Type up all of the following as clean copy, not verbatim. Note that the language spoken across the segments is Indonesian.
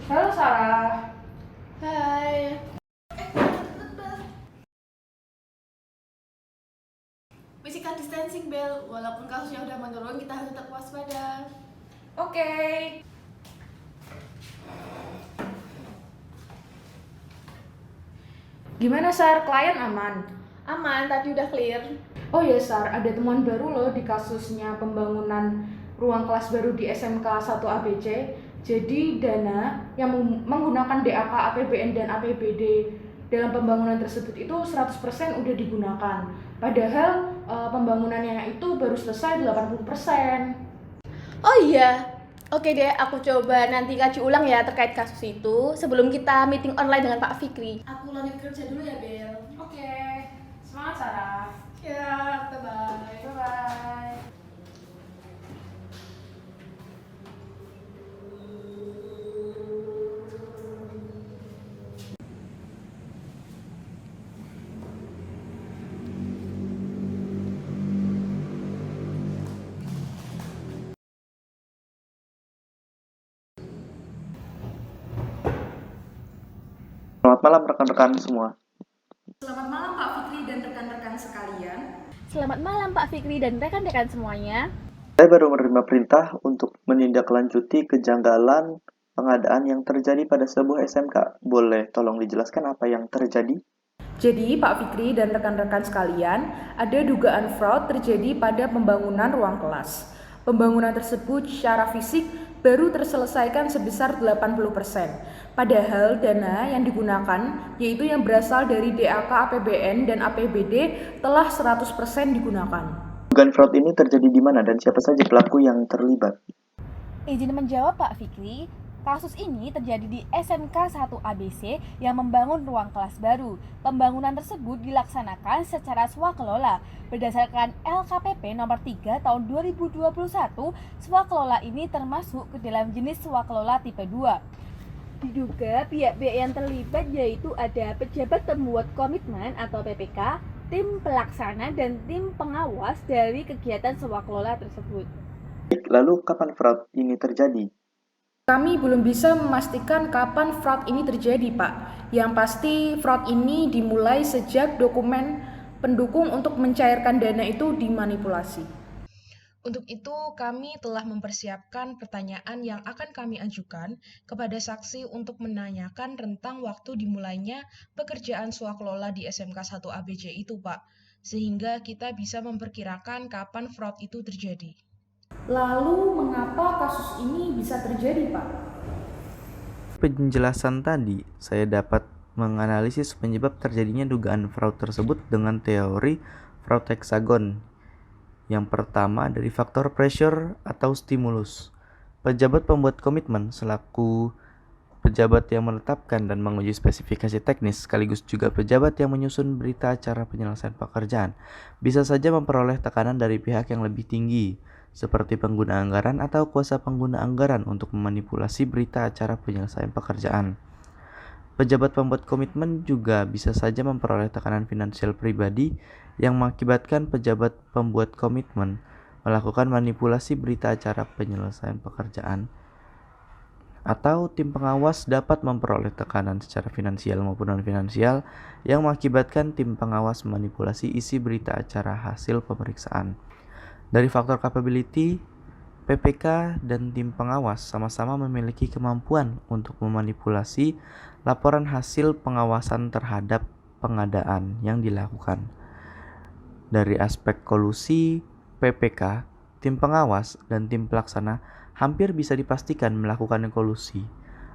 Halo Sarah. Hai. Physical distancing, Bel. Walaupun kasusnya udah menurun, kita harus tetap waspada. Oke. Gimana Sar, klien aman? Aman, tadi udah clear. Oh ya Sar, ada temuan baru loh di kasusnya pembangunan ruang kelas baru di SMK 1 ABC. Jadi dana yang menggunakan DAK, APBN dan APBD dalam pembangunan tersebut itu 100% udah digunakan. Padahal pembangunannya itu baru selesai 80%. Oh iya. Oke deh, aku coba nanti kaji ulang ya terkait kasus itu sebelum kita meeting online dengan Pak Fikri. Aku lanjut kerja dulu ya, Bel. Oke, semangat Sarah. Ya, bye-bye. Bye-bye. Selamat malam rekan-rekan semua. Selamat malam Pak Fikri dan rekan-rekan sekalian. Selamat malam Pak Fikri dan rekan-rekan semuanya. Saya baru menerima perintah untuk menindaklanjuti kejanggalan pengadaan yang terjadi pada sebuah SMK. Boleh tolong dijelaskan apa yang terjadi? Jadi Pak Fikri dan rekan-rekan sekalian, ada dugaan fraud terjadi pada pembangunan ruang kelas. Pembangunan tersebut secara fisik baru terselesaikan sebesar 80%. Padahal dana yang digunakan, yaitu yang berasal dari DAK, APBN, dan APBD telah 100% digunakan. Dugaan fraud ini terjadi di mana dan siapa saja pelaku yang terlibat? Izin menjawab Pak Fikri, kasus ini terjadi di SMK 1 ABC yang membangun ruang kelas baru. Pembangunan tersebut dilaksanakan secara swakelola. Berdasarkan LKPP nomor 3 tahun 2021, swakelola ini termasuk ke dalam jenis swakelola tipe 2. Diduga pihak-pihak yang terlibat yaitu ada pejabat pembuat komitmen atau PPK, tim pelaksana, dan tim pengawas dari kegiatan swakelola tersebut. Baik, lalu kapan fraud ini terjadi? Kami belum bisa memastikan kapan fraud ini terjadi, Pak. Yang pasti fraud ini dimulai sejak dokumen pendukung untuk mencairkan dana itu dimanipulasi. Untuk itu, kami telah mempersiapkan pertanyaan yang akan kami ajukan kepada saksi untuk menanyakan rentang waktu dimulainya pekerjaan swakelola di SMK 1 ABC itu, Pak, sehingga kita bisa memperkirakan kapan fraud itu terjadi. Lalu, mengapa kasus ini bisa terjadi, Pak? Penjelasan tadi, saya dapat menganalisis penyebab terjadinya dugaan fraud tersebut dengan teori fraud heksagon. Yang pertama dari faktor pressure atau stimulus. Pejabat pembuat komitmen selaku pejabat yang menetapkan dan menguji spesifikasi teknis sekaligus juga pejabat yang menyusun berita acara penyelesaian pekerjaan bisa saja memperoleh tekanan dari pihak yang lebih tinggi seperti pengguna anggaran atau kuasa pengguna anggaran untuk memanipulasi berita acara penyelesaian pekerjaan. Pejabat pembuat komitmen juga bisa saja memperoleh tekanan finansial pribadi yang mengakibatkan pejabat pembuat komitmen melakukan manipulasi berita acara penyelesaian pekerjaan. Atau tim pengawas dapat memperoleh tekanan secara finansial maupun non-finansial yang mengakibatkan tim pengawas memanipulasi isi berita acara hasil pemeriksaan. Dari faktor capability, PPK dan tim pengawas sama-sama memiliki kemampuan untuk memanipulasi laporan hasil pengawasan terhadap pengadaan yang dilakukan. Dari aspek kolusi, PPK, tim pengawas, dan tim pelaksana hampir bisa dipastikan melakukan kolusi.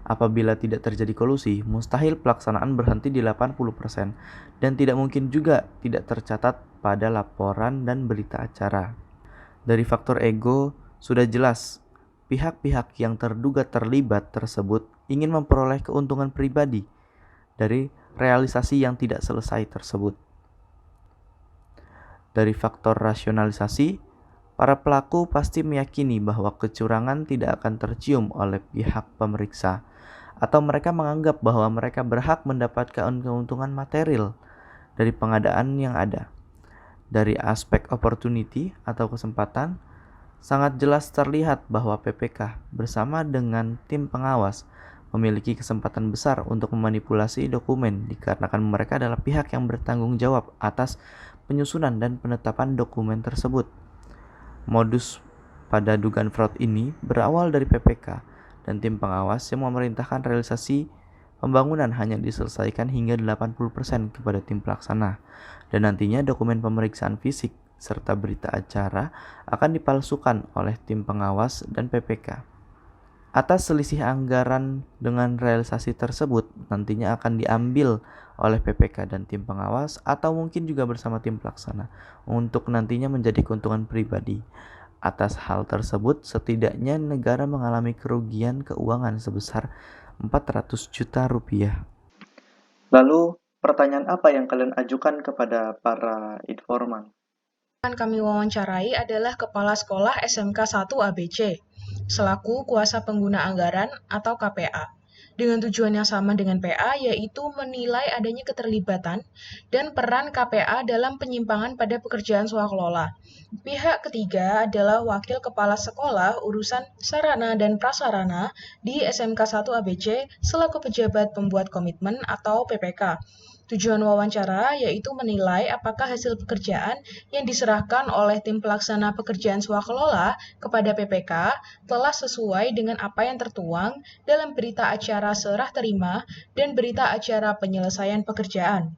Apabila tidak terjadi kolusi, mustahil pelaksanaan berhenti di 80% dan tidak mungkin juga tidak tercatat pada laporan dan berita acara. Dari faktor ego, sudah jelas pihak-pihak yang terduga terlibat tersebut ingin memperoleh keuntungan pribadi dari realisasi yang tidak selesai tersebut. Dari faktor rasionalisasi, para pelaku pasti meyakini bahwa kecurangan tidak akan tercium oleh pihak pemeriksa, atau mereka menganggap bahwa mereka berhak mendapatkan keuntungan material dari pengadaan yang ada. Dari aspek opportunity atau kesempatan, sangat jelas terlihat bahwa PPK bersama dengan tim pengawas memiliki kesempatan besar untuk memanipulasi dokumen dikarenakan mereka adalah pihak yang bertanggung jawab atas penyusunan dan penetapan dokumen tersebut. Modus pada dugaan fraud ini berawal dari PPK dan tim pengawas yang memerintahkan realisasi pembangunan hanya diselesaikan hingga 80% kepada tim pelaksana, dan nantinya dokumen pemeriksaan fisik serta berita acara akan dipalsukan oleh tim pengawas dan PPK. Atas selisih anggaran dengan realisasi tersebut nantinya akan diambil oleh PPK dan tim pengawas atau mungkin juga bersama tim pelaksana untuk nantinya menjadi keuntungan pribadi. Atas hal tersebut setidaknya negara mengalami kerugian keuangan sebesar 400 juta rupiah. Lalu, pertanyaan apa yang kalian ajukan kepada para informan? Yang kami wawancarai adalah Kepala Sekolah SMK 1 ABC, selaku kuasa pengguna anggaran atau KPA, dengan tujuan yang sama dengan PA, yaitu menilai adanya keterlibatan dan peran KPA dalam penyimpangan pada pekerjaan swakelola. Pihak ketiga adalah Wakil Kepala Sekolah Urusan Sarana dan Prasarana di SMK 1 ABC selaku pejabat pembuat komitmen atau PPK. Tujuan wawancara yaitu menilai apakah hasil pekerjaan yang diserahkan oleh tim pelaksana pekerjaan swakelola kepada PPK telah sesuai dengan apa yang tertuang dalam berita acara serah terima dan berita acara penyelesaian pekerjaan.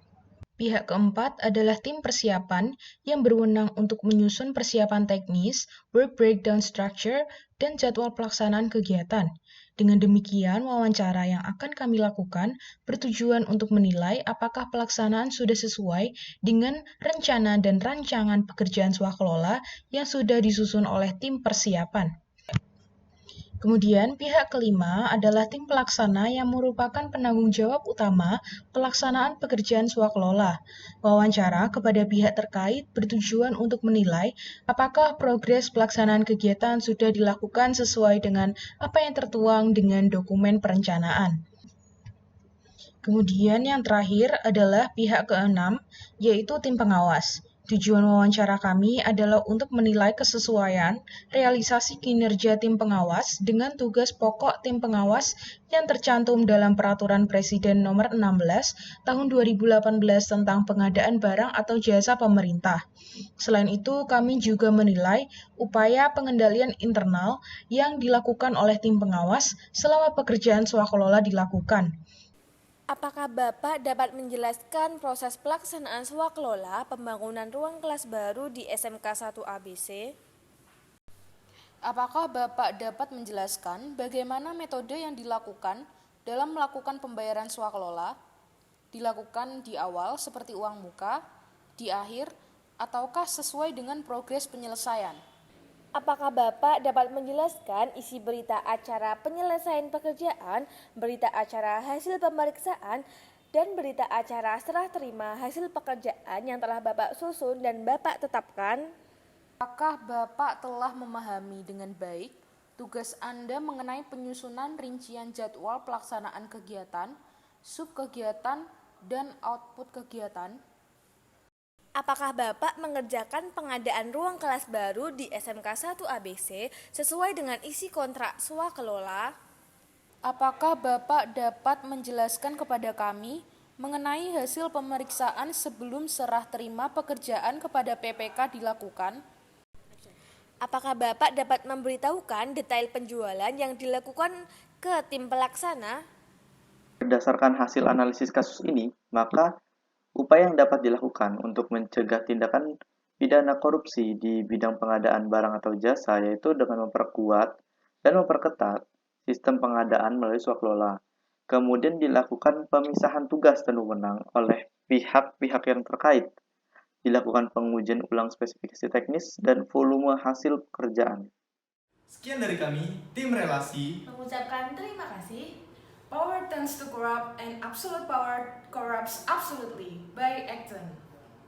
Pihak keempat adalah tim persiapan yang berwenang untuk menyusun persiapan teknis, work breakdown structure, dan jadwal pelaksanaan kegiatan. Dengan demikian, wawancara yang akan kami lakukan bertujuan untuk menilai apakah pelaksanaan sudah sesuai dengan rencana dan rancangan pekerjaan swakelola yang sudah disusun oleh tim persiapan. Kemudian, pihak kelima adalah tim pelaksana yang merupakan penanggung jawab utama pelaksanaan pekerjaan swakelola. Wawancara kepada pihak terkait bertujuan untuk menilai apakah progres pelaksanaan kegiatan sudah dilakukan sesuai dengan apa yang tertuang dengan dokumen perencanaan. Kemudian yang terakhir adalah pihak keenam, yaitu tim pengawas. Tujuan wawancara kami adalah untuk menilai kesesuaian realisasi kinerja tim pengawas dengan tugas pokok tim pengawas yang tercantum dalam Peraturan Presiden Nomor 16 Tahun 2018 tentang pengadaan barang atau jasa pemerintah. Selain itu, kami juga menilai upaya pengendalian internal yang dilakukan oleh tim pengawas selama pekerjaan swakelola dilakukan. Apakah Bapak dapat menjelaskan proses pelaksanaan swakelola pembangunan ruang kelas baru di SMK 1 ABC? Apakah Bapak dapat menjelaskan bagaimana metode yang dilakukan dalam melakukan pembayaran swakelola? Dilakukan di awal seperti uang muka, di akhir, ataukah sesuai dengan progres penyelesaian? Apakah Bapak dapat menjelaskan isi berita acara penyelesaian pekerjaan, berita acara hasil pemeriksaan, dan berita acara serah terima hasil pekerjaan yang telah Bapak susun dan Bapak tetapkan? Apakah Bapak telah memahami dengan baik tugas Anda mengenai penyusunan rincian jadwal pelaksanaan kegiatan, subkegiatan, dan output kegiatan? Apakah Bapak mengerjakan pengadaan ruang kelas baru di SMK 1 ABC sesuai dengan isi kontrak swakelola? Apakah Bapak dapat menjelaskan kepada kami mengenai hasil pemeriksaan sebelum serah terima pekerjaan kepada PPK dilakukan? Apakah Bapak dapat memberitahukan detail penjualan yang dilakukan ke tim pelaksana? Berdasarkan hasil analisis kasus ini, maka upaya yang dapat dilakukan untuk mencegah tindakan pidana korupsi di bidang pengadaan barang atau jasa yaitu dengan memperkuat dan memperketat sistem pengadaan melalui swakelola. Kemudian dilakukan pemisahan tugas dan wewenang oleh pihak-pihak yang terkait. Dilakukan pengujian ulang spesifikasi teknis dan volume hasil pekerjaan. Sekian dari kami, tim relasi. Mengucapkan terima kasih. Power tends to corrupt and absolute power corrupts absolutely by Acton.